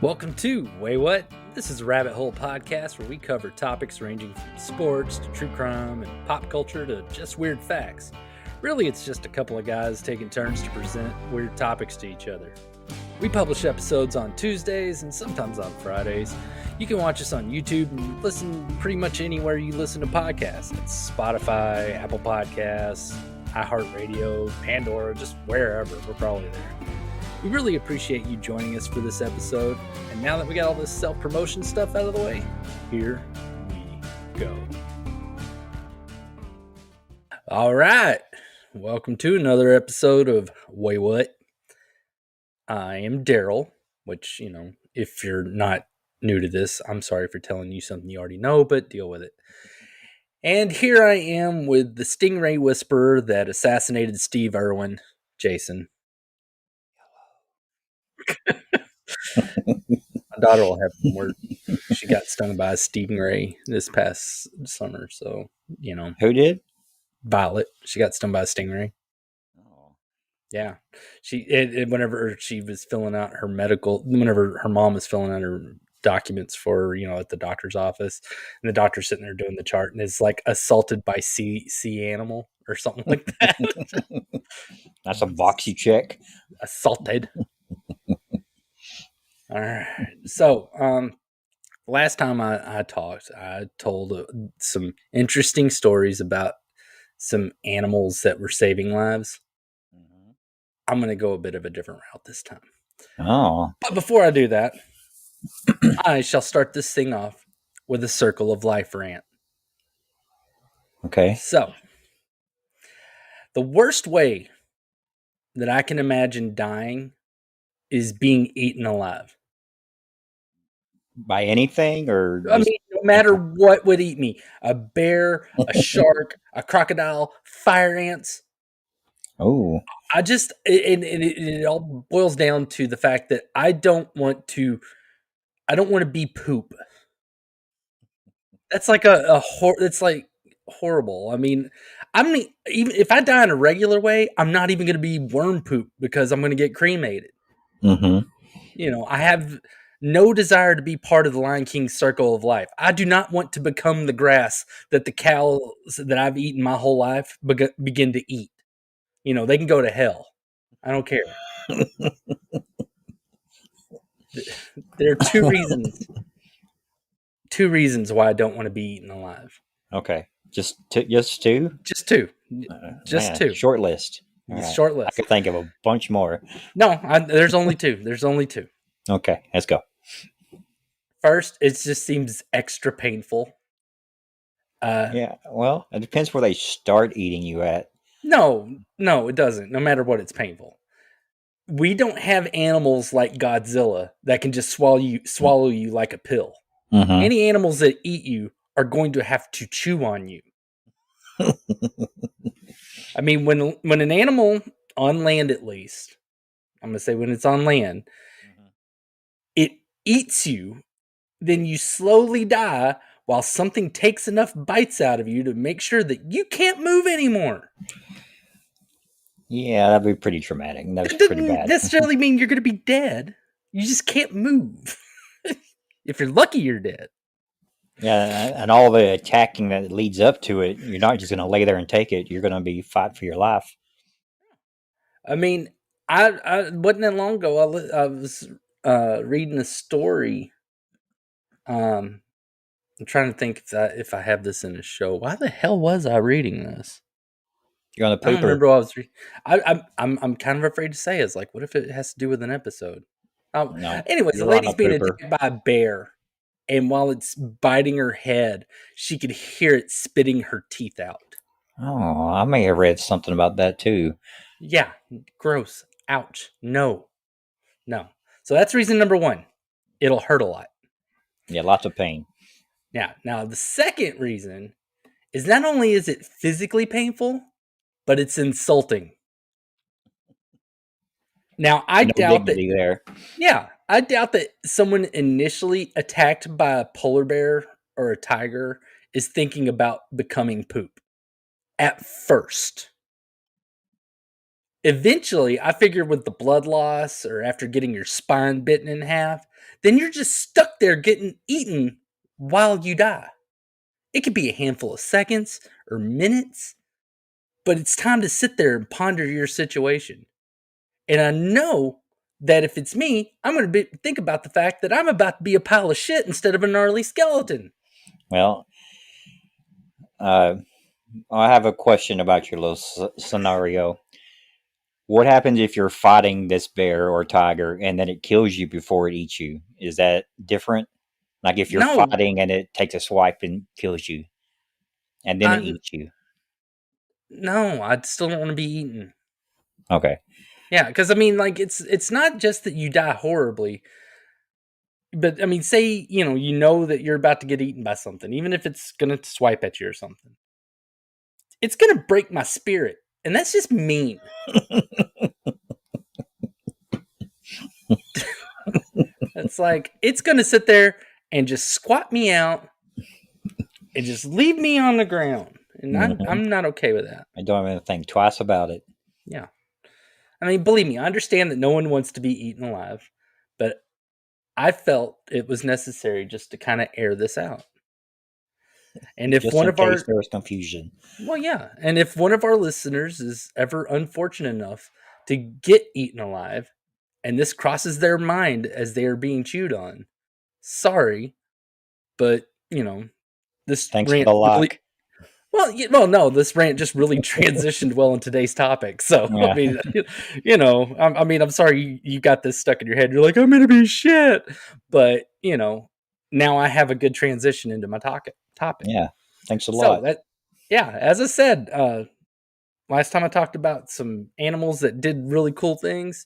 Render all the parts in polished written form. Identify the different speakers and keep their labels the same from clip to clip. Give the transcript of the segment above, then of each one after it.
Speaker 1: Welcome to Waywut. This is a rabbit hole podcast where we cover topics ranging from sports to true crime and pop culture to just weird facts. Really, it's just a couple of guys taking turns to present weird topics to each other. We publish episodes on Tuesdays and sometimes on Fridays. You can watch us on YouTube and listen pretty much anywhere you listen to podcasts. It's Spotify, Apple Podcasts, iHeartRadio, Pandora, just wherever. We're probably there. We really appreciate you joining us for this episode. And now that we got all this self-promotion stuff out of the way, here we go. All right. Welcome to another episode of Waywut. I am Darrell, which, if you're not new to this, I'm sorry for telling you something you already know, but deal with it. And here I am with the stingray whisperer that assassinated Steve Irwin, Jason. My daughter will have some work. She got stung by a stingray this past summer, so
Speaker 2: Who did?
Speaker 1: Violet. She got stung by a stingray.
Speaker 2: Oh.
Speaker 1: Yeah, whenever she was filling out her whenever her mom was filling out her documents for at the doctor's office, and the doctor's sitting there doing the chart, and it's like assaulted by sea animal or something like that.
Speaker 2: That's a boxy check.
Speaker 1: Assaulted. All right. So, last time I talked, I told some interesting stories about some animals that were saving lives. Mm-hmm. I'm going to go a bit of a different route this time.
Speaker 2: Oh.
Speaker 1: But before I do that, I shall start this thing off with a circle of life rant.
Speaker 2: Okay.
Speaker 1: So, the worst way that I can imagine dying is being eaten alive.
Speaker 2: By anything, or
Speaker 1: no matter what would eat me. A bear, a shark, a crocodile, fire ants.
Speaker 2: Oh.
Speaker 1: It all boils down to the fact that I don't want to be poop. That's like it's like horrible. I mean, even if I die in a regular way, I'm not even going to be worm poop because I'm going to get cremated.
Speaker 2: Mm-hmm.
Speaker 1: I have no desire to be part of the Lion King's circle of life. I do not want to become the grass that the cows that I've eaten my whole life begin to eat. They can go to hell. I don't care. There are two reasons why I don't want to be eaten alive.
Speaker 2: Okay. Just two? Just two.
Speaker 1: Two.
Speaker 2: Short list.
Speaker 1: Right. Short list.
Speaker 2: I could think of a bunch more.
Speaker 1: No, there's only two.
Speaker 2: Okay, let's go.
Speaker 1: First, it just seems extra painful.
Speaker 2: Yeah, well, it depends where they start eating you at.
Speaker 1: No, it doesn't. No matter what, it's painful. We don't have animals like Godzilla that can just swallow you like a pill.
Speaker 2: Mm-hmm.
Speaker 1: Any animals that eat you are going to have to chew on you. I mean, when an animal on land, at least, I'm going to say when it's on land, it eats you, then you slowly die while something takes enough bites out of you to make sure that you can't move anymore.
Speaker 2: Yeah, that'd be pretty traumatic. That's pretty bad.
Speaker 1: Doesn't necessarily mean you're going to be dead. You just can't move. If you're lucky, you're dead.
Speaker 2: Yeah, and all the attacking that leads up to it, you're not just going to lay there and take it. You're going to be fighting for your life.
Speaker 1: I mean, I wasn't that long ago. I was reading a story. I'm trying to think if I have this in a show. Why the hell was I reading this?
Speaker 2: You're on the paper.
Speaker 1: I don't remember what I was reading. I'm kind of afraid to say. It's like, what if it has to do with an episode?
Speaker 2: No.
Speaker 1: Anyways, the lady's being attacked by a bear, and while it's biting her head, she could hear it spitting her teeth out.
Speaker 2: Oh, I may have read something about that too.
Speaker 1: Yeah, gross. Ouch. No. So that's reason number one. It'll hurt a lot.
Speaker 2: Yeah, lots of pain.
Speaker 1: Yeah. Now, the second reason is not only is it physically painful, but it's insulting. Now, I doubt that.
Speaker 2: There.
Speaker 1: Yeah, I doubt that someone initially attacked by a polar bear or a tiger is thinking about becoming poop at first. Eventually, I figured with the blood loss or after getting your spine bitten in half, then you're just stuck there getting eaten while you die. It could be a handful of seconds or minutes, but it's time to sit there and ponder your situation. And I know that if it's me, I'm going to think about the fact that I'm about to be a pile of shit instead of a gnarly skeleton.
Speaker 2: Well, I have a question about your little scenario. What happens if you're fighting this bear or tiger and then it kills you before it eats you? Is that different? Like if you're
Speaker 1: No,
Speaker 2: fighting and it takes a swipe and kills you and then it
Speaker 1: I,
Speaker 2: eats you.
Speaker 1: no, I still don't want to be eaten.
Speaker 2: Okay.
Speaker 1: Yeah, because I mean, like it's not just that you die horribly, but I mean, say you know that you're about to get eaten by something, even if it's gonna swipe at you or something, it's gonna break my spirit, and that's just mean. It's like it's gonna sit there and just squat me out and just leave me on the ground, and I'm not okay with that.
Speaker 2: I don't even think twice about it.
Speaker 1: Yeah, I mean, believe me, I understand that no one wants to be eaten alive, but I felt it was necessary just to kind of air this out. And if
Speaker 2: Just
Speaker 1: one
Speaker 2: in
Speaker 1: of our
Speaker 2: case there was confusion.
Speaker 1: well, yeah, and if one of our listeners is ever unfortunate enough to get eaten alive, and this crosses their mind as they are being chewed on, sorry, but this
Speaker 2: Thanks for
Speaker 1: rant
Speaker 2: the
Speaker 1: really
Speaker 2: lock.
Speaker 1: well, no, this rant just really transitioned well in today's topic. So,
Speaker 2: Yeah.
Speaker 1: I mean, I mean, I'm sorry you got this stuck in your head. You're like, I'm going to be shit. But, now I have a good transition into my topic.
Speaker 2: Yeah. Thanks a
Speaker 1: So,
Speaker 2: lot.
Speaker 1: yeah, as I said, last time I talked about some animals that did really cool things.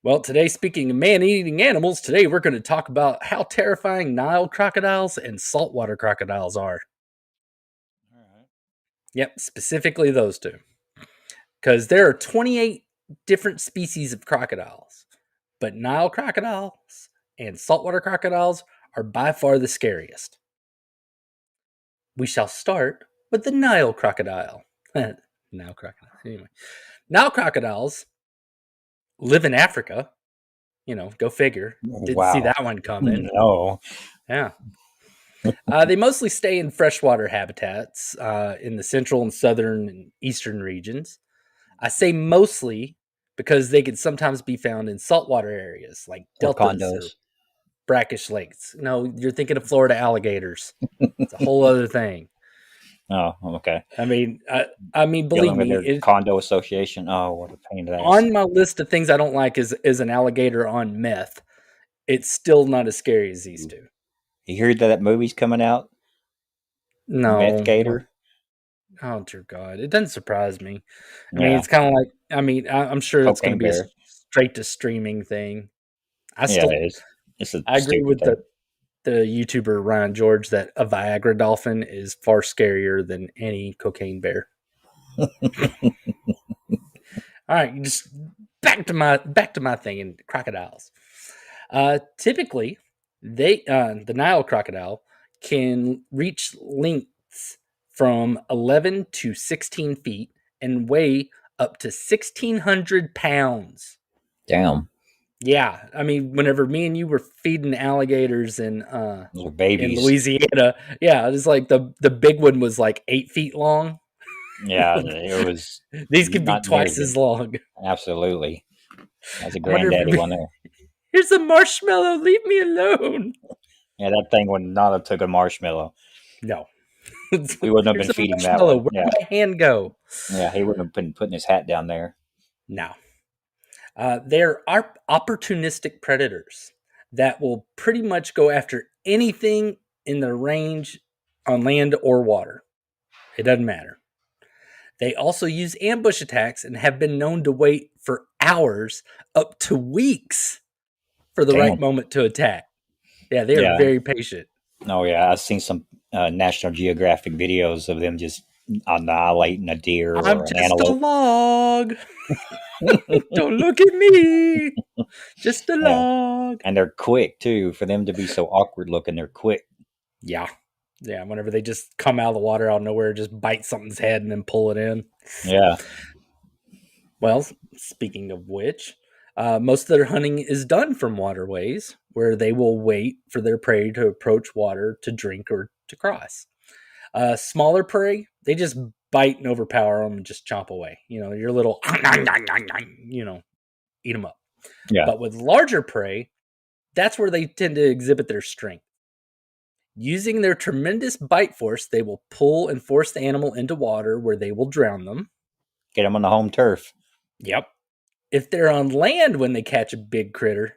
Speaker 1: Well, today, speaking of man-eating animals, today we're going to talk about how terrifying Nile crocodiles and saltwater crocodiles are.
Speaker 2: All right.
Speaker 1: Yep, specifically those two. Because there are 28 different species of crocodiles, but Nile crocodiles and saltwater crocodiles are by far the scariest. We shall start with the Nile crocodile. Nile crocodile. Anyway, Nile crocodiles live in Africa. Go figure. Didn't see
Speaker 2: Wow.
Speaker 1: that one coming.
Speaker 2: No.
Speaker 1: Yeah. They mostly stay in freshwater habitats in the central and southern and eastern regions. I say mostly because they can sometimes be found in saltwater areas like
Speaker 2: Or
Speaker 1: deltas or
Speaker 2: condos.
Speaker 1: brackish lakes. No, you're thinking of Florida alligators. It's a whole other thing.
Speaker 2: Oh, okay.
Speaker 1: I mean, believe
Speaker 2: Dealing with
Speaker 1: me,
Speaker 2: their condo association. Oh, what a pain in the ass.
Speaker 1: on my list of things I don't like is an alligator on meth. It's still not as scary as these two.
Speaker 2: You heard that movie's coming out? Meth
Speaker 1: No.
Speaker 2: Gator?
Speaker 1: Oh dear God, it doesn't surprise me. I mean,
Speaker 2: Yeah.
Speaker 1: it's kind of like I'm sure it's going to
Speaker 2: Cocaine
Speaker 1: be a
Speaker 2: Bear.
Speaker 1: straight to streaming thing.
Speaker 2: Yeah, it is. It's a
Speaker 1: I agree
Speaker 2: stupid
Speaker 1: with
Speaker 2: thing.
Speaker 1: the YouTuber Ryan George that a Viagra dolphin is far scarier than any cocaine bear. All right, just back to my thing in crocodiles. Typically, the Nile crocodile can reach lengths from 11 to 16 feet and weigh up to 1,600 pounds.
Speaker 2: Damn.
Speaker 1: Yeah, I mean, whenever me and you were feeding alligators
Speaker 2: Those are
Speaker 1: in
Speaker 2: babies.
Speaker 1: Louisiana, yeah, it was like the big one was like 8 feet long.
Speaker 2: Yeah, it was
Speaker 1: These could be
Speaker 2: not very
Speaker 1: twice as
Speaker 2: big.
Speaker 1: long.
Speaker 2: Absolutely. That's a
Speaker 1: I wonder if
Speaker 2: granddaddy one there.
Speaker 1: here's a marshmallow. Leave me alone.
Speaker 2: Yeah, that thing would not have took a marshmallow.
Speaker 1: No,
Speaker 2: We wouldn't have
Speaker 1: here's
Speaker 2: been
Speaker 1: a
Speaker 2: feeding that
Speaker 1: marshmallow.
Speaker 2: one.
Speaker 1: Where'd
Speaker 2: Yeah.
Speaker 1: my hand go?
Speaker 2: Yeah, he wouldn't have been putting his hat down there.
Speaker 1: No. They're opportunistic predators that will pretty much go after anything in their range on land or water. It doesn't matter. They also use ambush attacks and have been known to wait for hours, up to weeks, for the right
Speaker 2: Damn.
Speaker 1: moment to attack. Yeah, they are
Speaker 2: Yeah.
Speaker 1: very patient.
Speaker 2: Oh, yeah. I've seen some National Geographic videos of them just annihilating a deer
Speaker 1: I'm
Speaker 2: or an
Speaker 1: just a
Speaker 2: antelope.
Speaker 1: log. Don't look at me. Just a
Speaker 2: Yeah.
Speaker 1: log.
Speaker 2: And they're quick, too. For them to be so awkward looking, they're quick.
Speaker 1: Yeah. Yeah, whenever they just come out of the water out of nowhere, just bite something's head and then pull it in.
Speaker 2: Yeah.
Speaker 1: Well, speaking of which, most of their hunting is done from waterways where they will wait for their prey to approach water to drink or to cross. Smaller prey, they just bite and overpower them and just chomp away. Your little, eat them up.
Speaker 2: Yeah.
Speaker 1: But with larger prey, that's where they tend to exhibit their strength. Using their tremendous bite force, they will pull and force the animal into water where they will drown them.
Speaker 2: Get them on the home turf.
Speaker 1: Yep. If they're on land when they catch a big critter,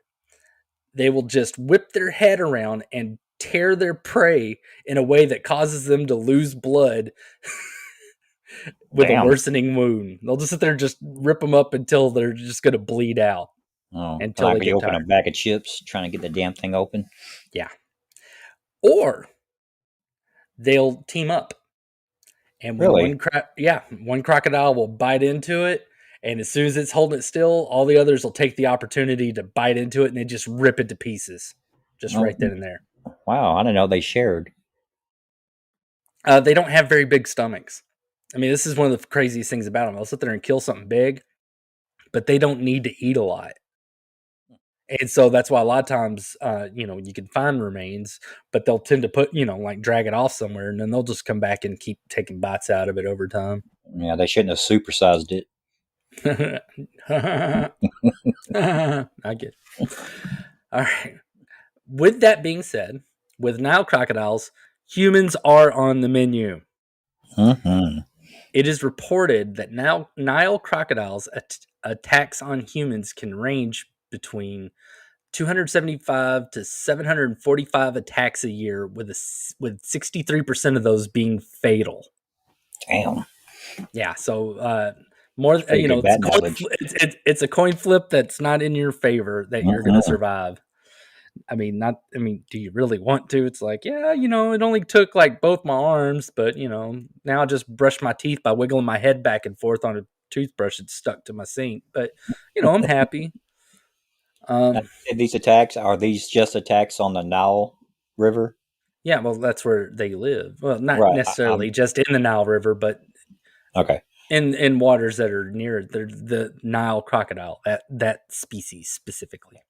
Speaker 1: they will just whip their head around and tear their prey in a way that causes them to lose blood with a worsening wound. They'll just sit there and just rip them up until they're just going to bleed out.
Speaker 2: Oh,
Speaker 1: until
Speaker 2: like
Speaker 1: they
Speaker 2: be
Speaker 1: get
Speaker 2: opening
Speaker 1: tired.
Speaker 2: a bag of chips, trying to get the damn thing open.
Speaker 1: Yeah. Or they'll team up. And when one crocodile will bite into it, and as soon as it's holding it still, all the others will take the opportunity to bite into it, and they just rip it to pieces, just right then and there.
Speaker 2: Wow, I didn't know they shared.
Speaker 1: They don't have very big stomachs. I mean, this is one of the craziest things about them. They'll sit there and kill something big, but they don't need to eat a lot. And so that's why a lot of times, you can find remains, but they'll tend to put, like drag it off somewhere, and then they'll just come back and keep taking bites out of it over time.
Speaker 2: Yeah, they shouldn't have supersized it.
Speaker 1: I get it. All right. With that being said, with Nile crocodiles, humans are on the menu.
Speaker 2: Mm-hmm.
Speaker 1: It is reported that Nile crocodiles attacks on humans can range between 275 to 745 attacks a year, with 63% of those being fatal.
Speaker 2: Damn.
Speaker 1: Yeah, so more, it's a coin flip that's not in your favor that you're going to survive. I mean, do you really want to? It's like, yeah, it only took like both my arms, but now I just brush my teeth by wiggling my head back and forth on a toothbrush that's stuck to my sink. But I'm happy.
Speaker 2: These attacks, are these just attacks on the Nile River?
Speaker 1: Yeah, well, that's where they live. Well, not necessarily just in the Nile River, but
Speaker 2: okay,
Speaker 1: in waters that are near it. They're the Nile crocodile, that species specifically.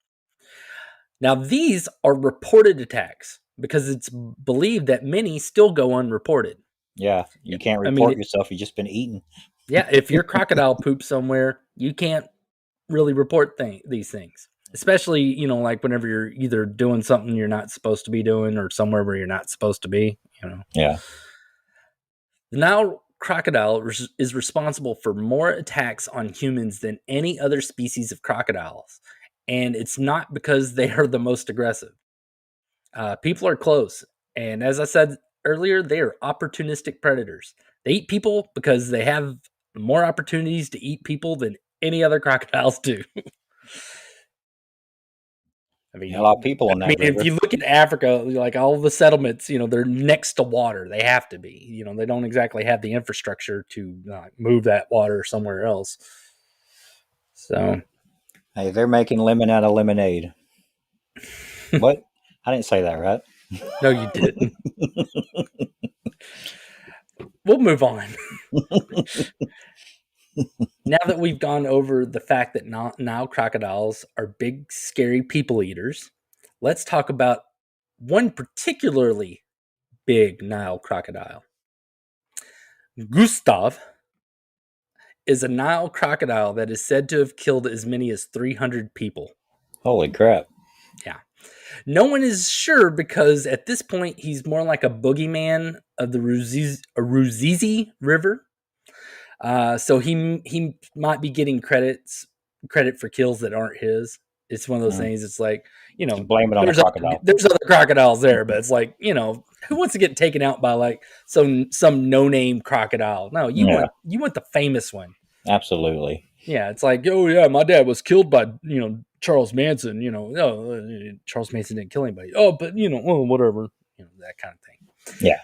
Speaker 1: Now, these are reported attacks because it's believed that many still go unreported.
Speaker 2: Yeah, you can't report yourself. You've just been eaten.
Speaker 1: Yeah, if your crocodile poops somewhere, you can't really report these things. Especially, like whenever you're either doing something you're not supposed to be doing or somewhere where you're not supposed to be,
Speaker 2: Yeah.
Speaker 1: The Nile crocodile is responsible for more attacks on humans than any other species of crocodiles. And it's not because they are the most aggressive. People are close. And as I said earlier, they are opportunistic predators. They eat people because they have more opportunities to eat people than any other crocodiles do. I mean,
Speaker 2: a lot of people on that river.
Speaker 1: If you look at Africa, like all the settlements, they're next to water. They have to be. They don't exactly have the infrastructure to move that water somewhere else. So,
Speaker 2: hey, they're making lemon out of lemonade. What? I didn't say that, right?
Speaker 1: No, you didn't. We'll move on. Now that we've gone over the fact that Nile crocodiles are big, scary people eaters, let's talk about one particularly big Nile crocodile. Gustav is a Nile crocodile that is said to have killed as many as 300 people.
Speaker 2: Holy crap.
Speaker 1: Yeah. No one is sure because at this point he's more like a boogeyman of the Ruzizi River. So he might be getting credit for kills that aren't his. It's one of those things. It's like,
Speaker 2: blame it on the crocodile.
Speaker 1: There's other crocodiles there, but it's like, who wants to get taken out by like some no-name crocodile? No, you want the famous one.
Speaker 2: Absolutely.
Speaker 1: Yeah, it's like, oh yeah, my dad was killed by Charles Manson. Charles Manson didn't kill anybody. Oh, but whatever, that kind of thing.
Speaker 2: Yeah.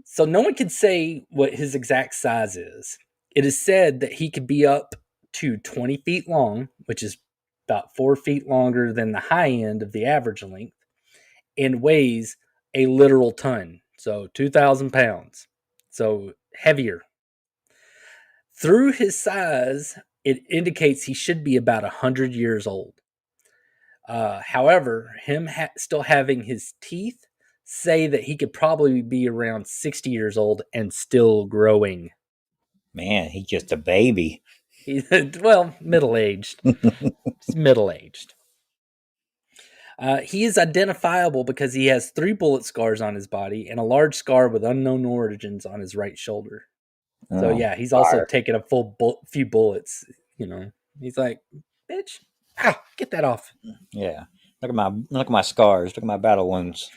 Speaker 1: So no one can say what his exact size is. It is said that he could be up to 20 feet long, which is about 4 feet longer than the high end of the average length, and weighs a literal ton. So 2,000 pounds. So heavier. Through his size, it indicates he should be about 100 years old. However, him still having his teeth say that he could probably be around 60 years old and still growing.
Speaker 2: Man, he's just a baby.
Speaker 1: Well, middle-aged. He's middle-aged. He is identifiable because he has 3 bullet scars on his body and a large scar with unknown origins on his right shoulder. So yeah, he's also taken a few bullets. He's like, bitch, get that off.
Speaker 2: Yeah, look at my scars. Look at my battle wounds.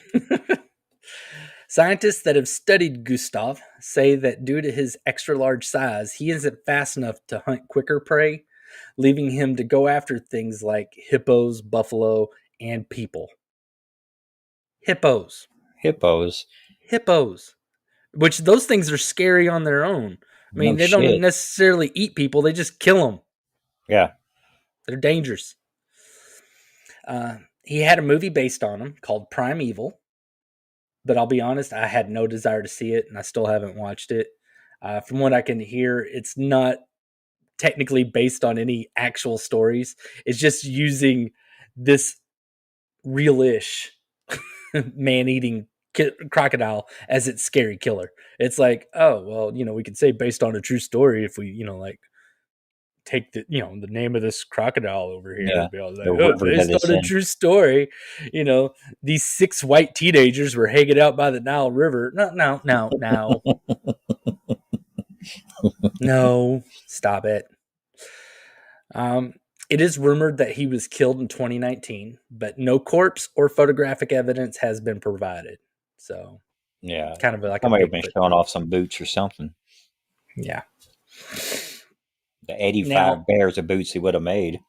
Speaker 1: Scientists that have studied Gustav say that due to his extra large size, he isn't fast enough to hunt quicker prey, leaving him to go after things like hippos, buffalo, and people. Hippos. Which those things are scary on their own. I mean, they don't necessarily eat people. They just kill them.
Speaker 2: Yeah.
Speaker 1: They're dangerous. He had a movie based on him called Primeval. But I'll be honest, I had no desire to see it, and I still haven't watched it. From what I can hear, it's not technically based on any actual stories. It's just using this real-ish man-eating crocodile as its scary killer. It's like, oh, well, we could say based on a true story if we, take the name of this crocodile over here and be like, based on a true story, these 6 white teenagers were hanging out by the Nile River. No. No, stop it. It is rumored that he was killed in 2019, but no corpse or photographic evidence has been provided. So
Speaker 2: yeah,
Speaker 1: kind of like
Speaker 2: I might have been showing off some boots or something.
Speaker 1: Yeah.
Speaker 2: The 85 pairs of boots he would have made.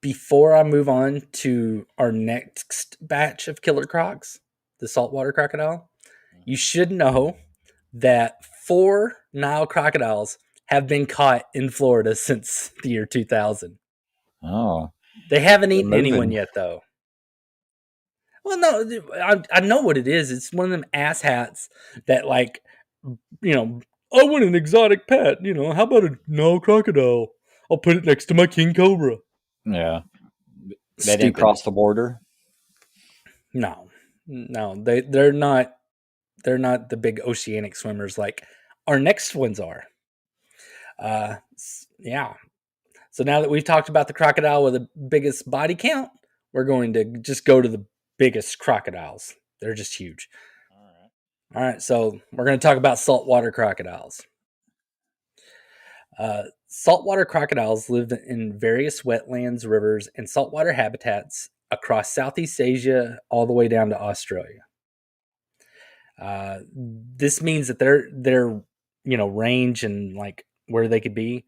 Speaker 1: Before I move on to our next batch of killer crocs, the saltwater crocodile, you should know that 4 Nile crocodiles have been caught in Florida since the year 2000.
Speaker 2: Oh.
Speaker 1: They haven't eaten anyone yet, though. Well, no, I know what it is. It's one of them asshats that, like, I want an exotic pet. How about a Nile crocodile? I'll put it next to my king cobra.
Speaker 2: Yeah. They didn't cross the border?
Speaker 1: No. They're not the big oceanic swimmers like our next ones are. Yeah. So now that we've talked about the crocodile with the biggest body count, we're going to just go to the biggest crocodiles. They're just huge. All right, so we're going to talk about saltwater crocodiles. Saltwater crocodiles live in various wetlands, rivers, and saltwater habitats across Southeast Asia all the way down to Australia. This means that their range and like where they could be,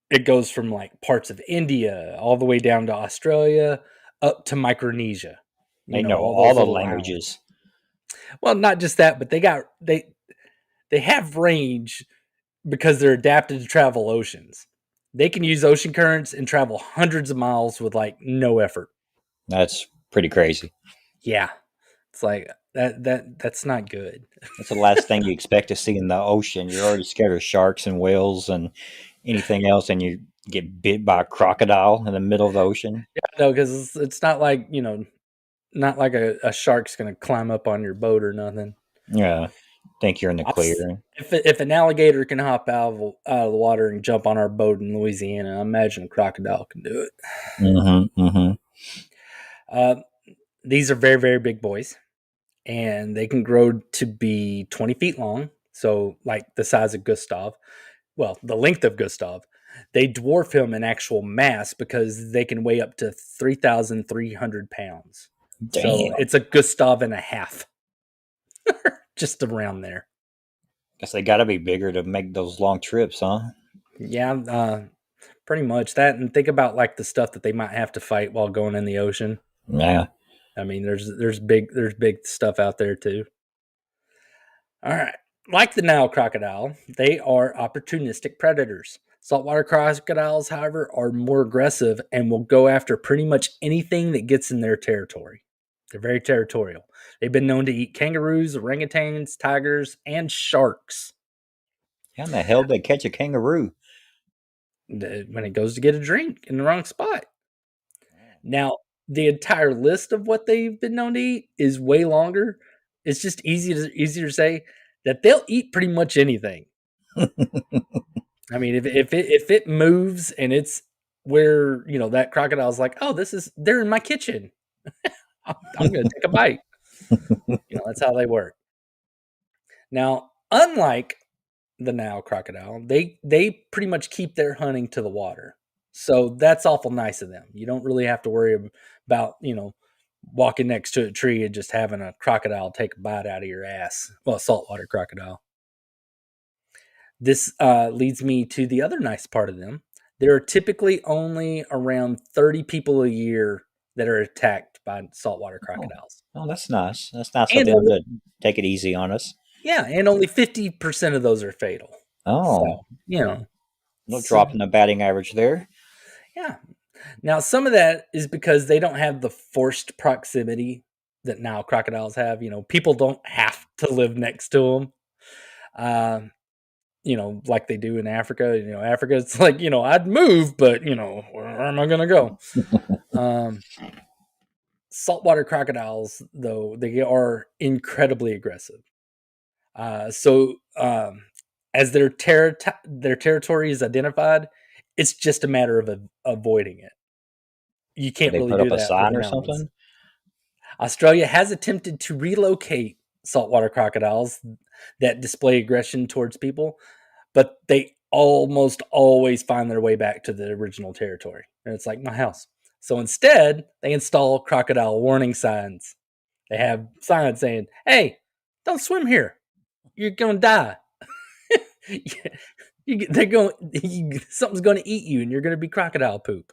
Speaker 1: it goes from like parts of India all the way down to Australia up to Micronesia.
Speaker 2: They know all the languages.
Speaker 1: Islands. Well, not just that, but they have range because they're adapted to travel oceans. They can use ocean currents and travel hundreds of miles with like no effort.
Speaker 2: That's pretty crazy.
Speaker 1: Yeah. It's like that's not good.
Speaker 2: That's the last thing you expect to see in the ocean. You're already scared of sharks and whales and anything else, and you get bit by a crocodile in the middle of the ocean.
Speaker 1: Yeah, no, because it's not like not like a shark's going to climb up on your boat or nothing.
Speaker 2: Yeah, think you're in the clear.
Speaker 1: If an alligator can hop out of the water and jump on our boat in Louisiana, I imagine a crocodile can do it.
Speaker 2: Mm-hmm,
Speaker 1: mm-hmm. These are very, very big boys, and they can grow to be 20 feet long, so like the size of Gustav. Well, the length of Gustav. They dwarf him in actual mass because they can weigh up to 3,300 pounds.
Speaker 2: Damn.
Speaker 1: So it's a Gustav and a half. Just around there.
Speaker 2: Guess they got to be bigger to make those long trips, huh?
Speaker 1: Yeah, pretty much that. And think about like the stuff that they might have to fight while going in the ocean.
Speaker 2: Yeah.
Speaker 1: I mean, there's big stuff out there too. All right. Like the Nile crocodile, they are opportunistic predators. Saltwater crocodiles, however, are more aggressive and will go after pretty much anything that gets in their territory. They're very territorial. They've been known to eat kangaroos, orangutans, tigers, and sharks.
Speaker 2: How in the hell did they catch a kangaroo?
Speaker 1: When it goes to get a drink in the wrong spot. Now, the entire list of what they've been known to eat is way longer. It's just easier to say that they'll eat pretty much anything. I mean, if it moves and it's where that crocodile's like, oh, they're in my kitchen. I'm gonna take a bite. That's how they work. Now, unlike the Nile crocodile, they pretty much keep their hunting to the water. So that's awful nice of them. You don't really have to worry about, walking next to a tree and just having a crocodile take a bite out of your ass. Well, a saltwater crocodile. This leads me to the other nice part of them. There are typically only around 30 people a year that are attacked by saltwater crocodiles.
Speaker 2: Oh, that's nice. That's nice of them to take it easy on us.
Speaker 1: Yeah, and only 50% of those are fatal.
Speaker 2: Oh.
Speaker 1: So,
Speaker 2: no drop in the batting average there.
Speaker 1: Yeah. Now, some of that is because they don't have the forced proximity that Nile crocodiles have. People don't have to live next to them. Like they do in Africa. Africa, it's like, I'd move, but, where am I going to go? Saltwater crocodiles, though, they are incredibly aggressive. So as their territory is identified, it's just a matter of avoiding it. You can't really do that. They put up a sign or something? Australia has attempted to relocate saltwater crocodiles that display aggression towards people, but they almost always find their way back to the original territory. And it's like my house. So instead, they install crocodile warning signs. They have signs saying, hey, don't swim here. You're going to die. Something's going to eat you and you're going to be crocodile poop.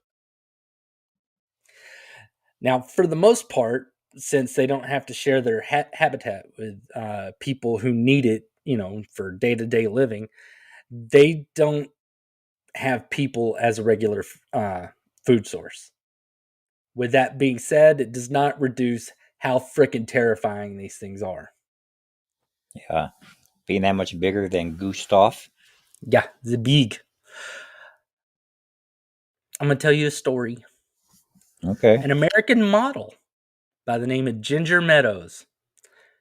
Speaker 1: Now, for the most part, since they don't have to share their habitat with people who need it, for day-to-day living, they don't have people as a regular food source. With that being said, it does not reduce how freaking terrifying these things are.
Speaker 2: Yeah. Being that much bigger than Gustav.
Speaker 1: Yeah, the big. I'm going to tell you a story.
Speaker 2: Okay.
Speaker 1: An American model by the name of Ginger Meadows.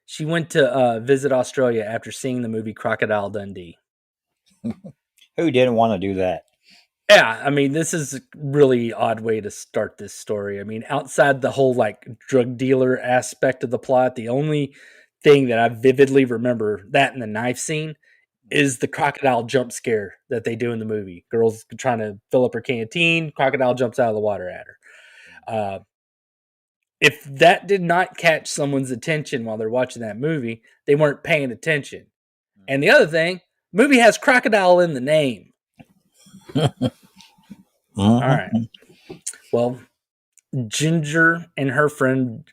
Speaker 1: She went to visit Australia after seeing the movie Crocodile Dundee.
Speaker 2: Who didn't want to do that?
Speaker 1: Yeah, I mean, this is a really odd way to start this story. I mean, outside the whole drug dealer aspect of the plot, the only thing that I vividly remember, that and the knife scene, is the crocodile jump scare that they do in the movie. Girl's trying to fill up her canteen, crocodile jumps out of the water at her. If that did not catch someone's attention while they're watching that movie, they weren't paying attention. And the other thing, the movie has crocodile in the name. All right. Well, Ginger and her friend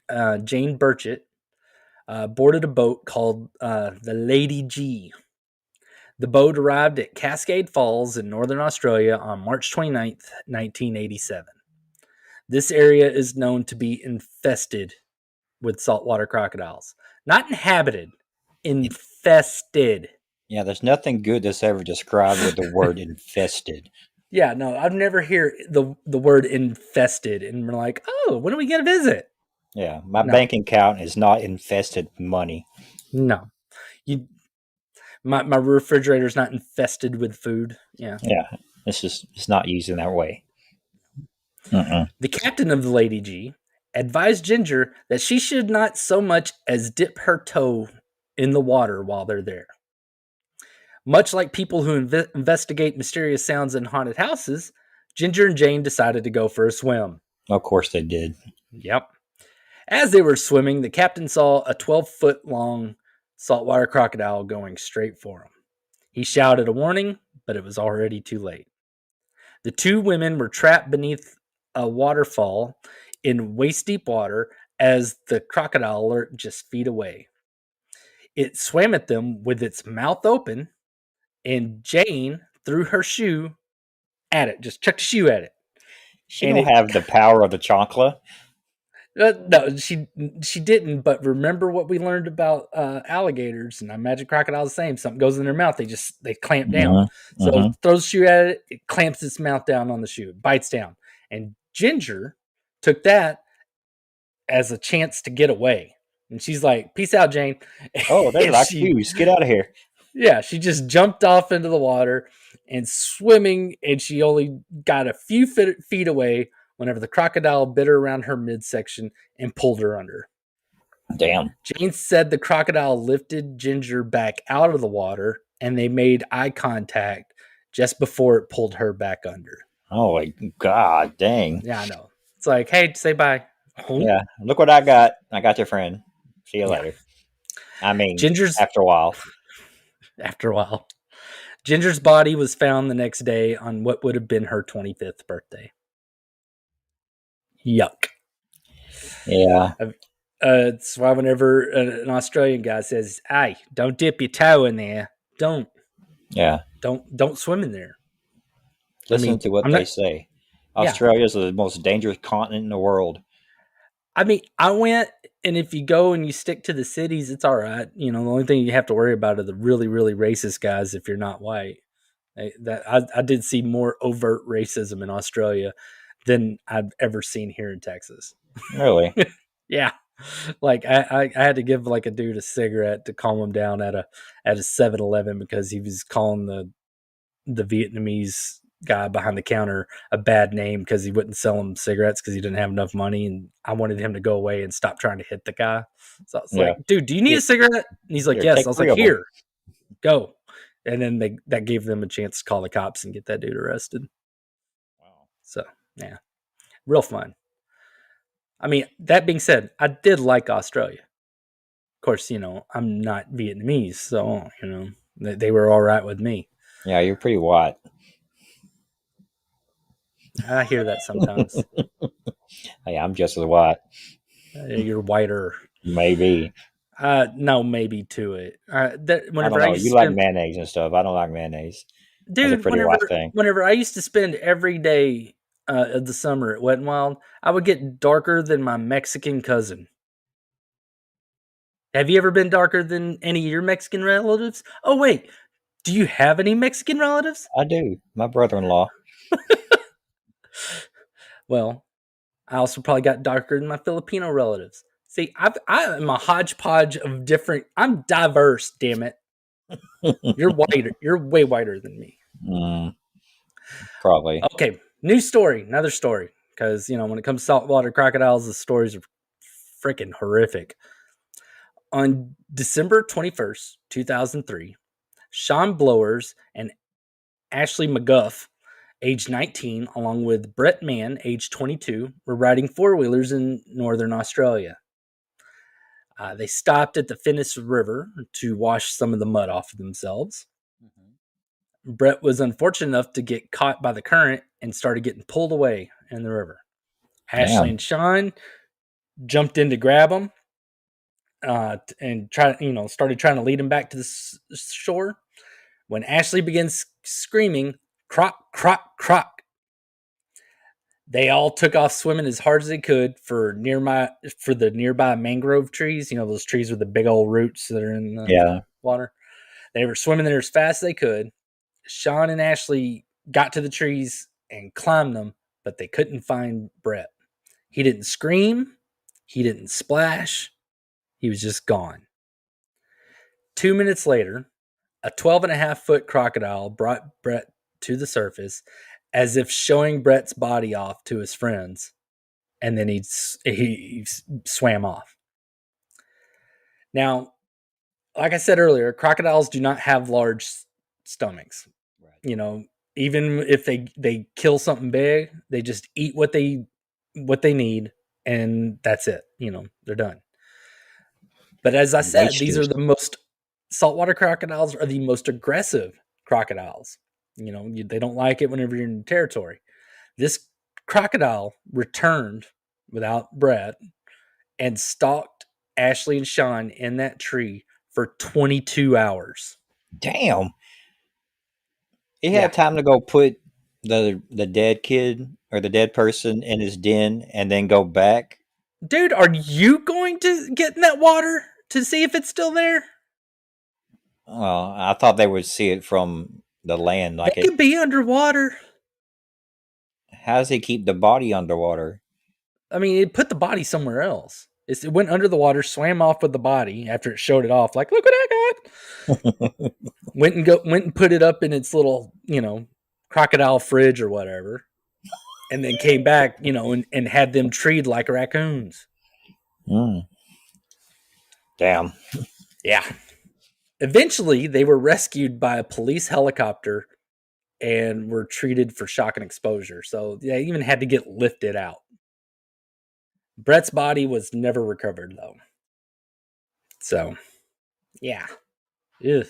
Speaker 1: Jane Burchett boarded a boat called the Lady G. The boat arrived at Cascade Falls in northern Australia on March 29th, 1987. This area is known to be infested with saltwater crocodiles. Not inhabited, infested.
Speaker 2: Yeah, there's nothing good that's ever described with the word infested.
Speaker 1: Yeah, no, I've never heard the word infested, and we're like, oh, when are we going to visit?
Speaker 2: Yeah, my bank account is not infested with money.
Speaker 1: No. My refrigerator's not infested with food. Yeah.
Speaker 2: Yeah, it's not used in that way.
Speaker 1: The captain of the Lady G advised Ginger that she should not so much as dip her toe in the water while they're there. Much like people who investigate mysterious sounds in haunted houses, Ginger and Jane decided to go for a swim.
Speaker 2: Of course they did.
Speaker 1: Yep. As they were swimming, the captain saw a 12-foot-long saltwater crocodile going straight for him. He shouted a warning, but it was already too late. The two women were trapped beneath a waterfall in waist-deep water as the crocodile lurked just feet away. It swam at them with its mouth open, and Jane threw her shoe at it, just chucked a shoe at it.
Speaker 2: She don't have the power of the chancla.
Speaker 1: No, she didn't. But remember what we learned about alligators, and I imagine crocodiles the same. Something goes in their mouth, they clamp down.
Speaker 2: Mm-hmm.
Speaker 1: So
Speaker 2: Mm-hmm.
Speaker 1: throws a shoe at it, it clamps its mouth down on the shoe, bites down. And Ginger took that as a chance to get away, and she's like, "Peace out, Jane."
Speaker 2: Oh, they
Speaker 1: And
Speaker 2: like shoes. Get out of here.
Speaker 1: yeah, she just jumped off into the water and swimming, and she only got a few feet away whenever the crocodile bit her around her midsection and pulled her under.
Speaker 2: Damn.
Speaker 1: Jane said the crocodile lifted Ginger back out of the water and they made eye contact just before it pulled her back under.
Speaker 2: Oh my God, dang.
Speaker 1: Yeah, I know. It's like, hey, say bye. Oh.
Speaker 2: Yeah, look what I got. I got your friend. See you later. I mean,
Speaker 1: Ginger's
Speaker 2: after a while.
Speaker 1: After a while. Ginger's body was found the next day on what would have been her 25th birthday. Yuck.
Speaker 2: Yeah.
Speaker 1: It's why whenever an Australian guy says, "Hey, don't dip your toe in there," don't swim in there.
Speaker 2: Listen to what they say. Australia is the most dangerous continent in the world.
Speaker 1: I mean, I went, and if you go and you stick to the cities, it's all right. You know, the only thing you have to worry about are the really, really racist guys if you're not white. I did see more overt racism in Australia than I've ever seen here in Texas.
Speaker 2: Really?
Speaker 1: Yeah. Like I had to give like a dude a cigarette to calm him down at a 7-Eleven because he was calling the Vietnamese guy behind the counter a bad name because he wouldn't sell him cigarettes because he didn't have enough money, and I wanted him to go away and stop trying to hit the guy. So I was like, "Dude, do you need a cigarette?" And he's like, "Yes." I was like, "Here, go." And then that gave them a chance to call the cops and get that dude arrested. Wow. So yeah, real fun. I mean, that being said, I did like Australia. Of course, you know, I'm not Vietnamese, so, you know, they were all right with me.
Speaker 2: Yeah, you're pretty white.
Speaker 1: I hear that sometimes.
Speaker 2: Hey, I'm just as white.
Speaker 1: You're whiter.
Speaker 2: Maybe.
Speaker 1: No, maybe to it.
Speaker 2: Whenever I you like mayonnaise and stuff. I don't like mayonnaise.
Speaker 1: Dude,
Speaker 2: that's a pretty white thing.
Speaker 1: Whenever I used to spend every day of the summer at Wet n Wild, I would get darker than my Mexican cousin. Have you ever been darker than any of your Mexican relatives? Oh, wait. Do you have any Mexican relatives?
Speaker 2: I do. My brother-in-law.
Speaker 1: Well, I also probably got darker than my Filipino relatives. See, I am a hodgepodge of different. I'm diverse, damn it. You're whiter. You're way whiter than me.
Speaker 2: Probably.
Speaker 1: Okay, new story. Another story. Because, you know, when it comes to saltwater crocodiles, the stories are freaking horrific. On December 21st, 2003, Sean Blowers and Ashley McGuff, age 19, along with Brett Mann, age 22, were riding four-wheelers in northern Australia. They stopped at the Finniss River to wash some of the mud off of themselves. Mm-hmm. Brett was unfortunate enough to get caught by the current and started getting pulled away in the river. Ashley and Sean jumped in to grab him and started trying to lead him back to the shore. When Ashley begins screaming, "Croc, croc, croc," they all took off swimming as hard as they could for the nearby mangrove trees. You know, those trees with the big old roots that are in the water. They were swimming there as fast as they could. Sean and Ashley got to the trees and climbed them, but they couldn't find Brett. He didn't scream. He didn't splash. He was just gone. 2 minutes later, a 12.5-foot crocodile brought Brett to the surface as if showing Brett's body off to his friends, and then he swam off. Now, like I said earlier, crocodiles do not have large stomachs. Right. You know, even if they kill something big, they just eat what they need, and that's it. You know, they're done. But as I said, saltwater crocodiles are the most aggressive crocodiles. You know, they don't like it whenever you're in territory. This crocodile returned without Brett and stalked Ashley and Sean in that tree for 22 hours.
Speaker 2: Damn. He had time to go put the dead kid or the dead person in his den and then go back.
Speaker 1: Dude, are you going to get in that water to see if it's still there?
Speaker 2: Well, I thought they would see it from the land.
Speaker 1: It could be underwater.
Speaker 2: How does he keep the body underwater?
Speaker 1: I mean, it put the body somewhere else. It went under the water, swam off with the body after it showed it off. Like, look what I got. went and put it up in its little, crocodile fridge or whatever, and then came back, and had them treated like raccoons.
Speaker 2: Damn.
Speaker 1: Yeah. Eventually, they were rescued by a police helicopter and were treated for shock and exposure. So they even had to get lifted out. Brett's body was never recovered, though. So, yeah. Ugh.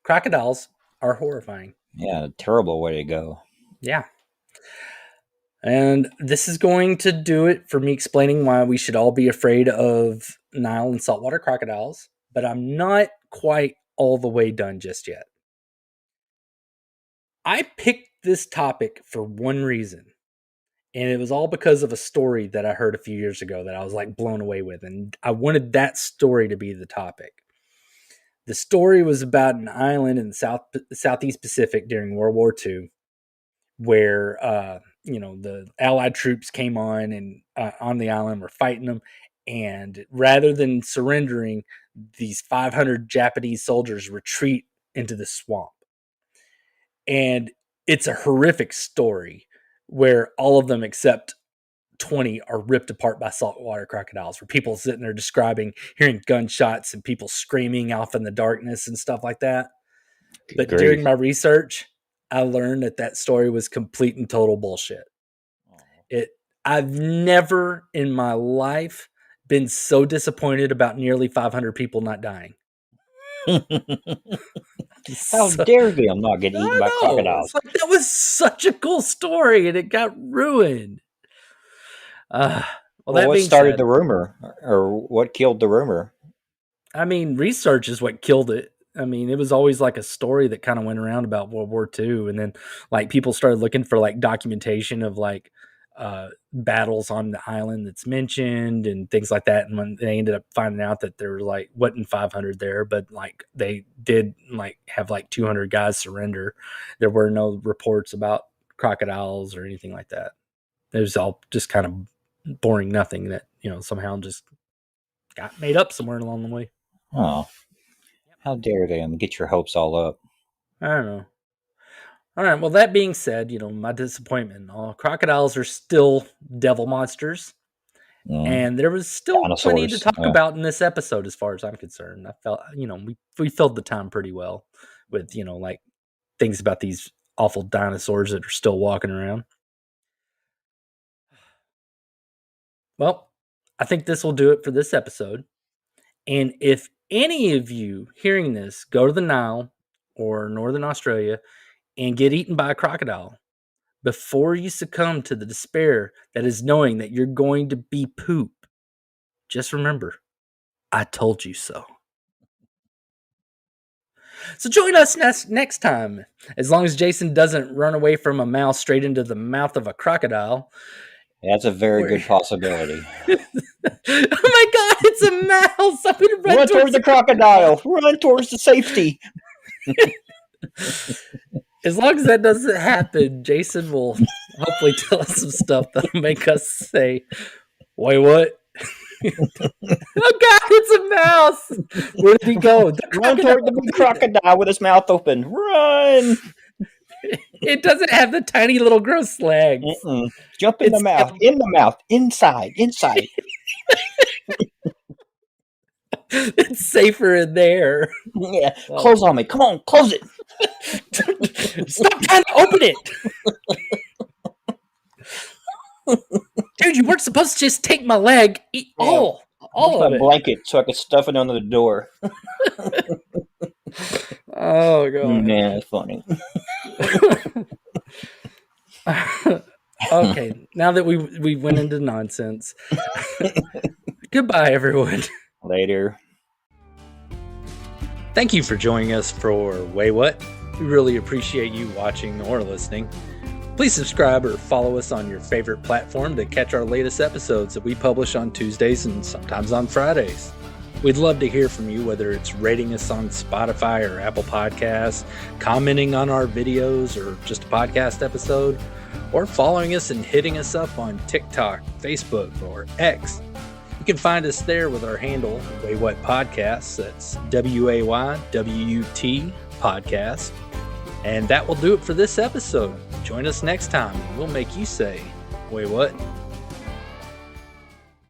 Speaker 1: Crocodiles are horrifying.
Speaker 2: Yeah, a terrible way to go.
Speaker 1: Yeah. And this is going to do it for me explaining why we should all be afraid of Nile and saltwater crocodiles. But I'm not quite all the way done just yet. I picked this topic for one reason. And it was all because of a story that I heard a few years ago that I was like blown away with. And I wanted that story to be the topic. The story was about an island in the Southeast Pacific during World War II where, the Allied troops came on and on the island were fighting them. And rather than surrendering, these 500 Japanese soldiers retreat into the swamp. And it's a horrific story where all of them except 20 are ripped apart by saltwater crocodiles, where people sitting there describing hearing gunshots and people screaming off in the darkness and stuff like that. But during my research, I learned that story was complete and total bullshit. I've never in my life been so disappointed about nearly 500 people not dying.
Speaker 2: How dare them not get eaten by crocodiles?
Speaker 1: Like, that was such a cool story, and it got ruined.
Speaker 2: What started the rumor, or what killed the rumor?
Speaker 1: I mean, research is what killed it. I mean, it was always like a story that kind of went around about World War II, and then like people started looking for like documentation of like battles on the island that's mentioned and things like that. And when they ended up finding out that there were like wasn't 500 there, but like they did like have like 200 guys surrender. There were no reports about crocodiles or anything like that. It was all just kind of boring nothing that, somehow just got made up somewhere along the way.
Speaker 2: Oh, how dare them get your hopes all up.
Speaker 1: I don't know. All right. Well, that being said, my disappointment. Crocodiles are still devil monsters. And there was still plenty to talk about in this episode as far as I'm concerned. I felt, we filled the time pretty well with, like things about these awful dinosaurs that are still walking around. Well, I think this will do it for this episode. And if any of you hearing this go to the Nile or Northern Australia and get eaten by a crocodile, before you succumb to the despair that is knowing that you're going to be poop, just remember, I told you so. So join us next time, as long as Jason doesn't run away from a mouse straight into the mouth of a crocodile.
Speaker 2: That's a very good possibility.
Speaker 1: Oh my God, it's a mouse! I'm gonna
Speaker 2: run towards the crocodile. Run towards the safety.
Speaker 1: As long as that doesn't happen, Jason will hopefully tell us some stuff that'll make us say, Waywut. Oh God, it's a mouse! Where did he go?
Speaker 2: Run toward the big crocodile with his mouth open. Run!
Speaker 1: It doesn't have the tiny little gross legs.
Speaker 2: Jump in the mouth. In the mouth. Inside.
Speaker 1: It's safer in there.
Speaker 2: Yeah. Close on me. Come on, close it.
Speaker 1: Stop trying to open it. Dude, you weren't supposed to just take my leg. Eat all of it.
Speaker 2: A blanket so I could stuff it under the door.
Speaker 1: Oh God.
Speaker 2: Yeah, that's funny.
Speaker 1: Okay, now that we went into nonsense. Goodbye, everyone.
Speaker 2: Later.
Speaker 1: Thank you for joining us for Waywut. We really appreciate you watching or listening. Please subscribe or follow us on your favorite platform to catch our latest episodes that we publish on Tuesdays and sometimes on Fridays. We'd love to hear from you, whether it's rating us on Spotify or Apple Podcasts, commenting on our videos or just a podcast episode, or following us and hitting us up on TikTok, Facebook, or X. You can find us there with our handle, Waywut Podcasts. That's WAYWUT Podcast. And that will do it for this episode. Join us next time, and we'll make you say, Waywut.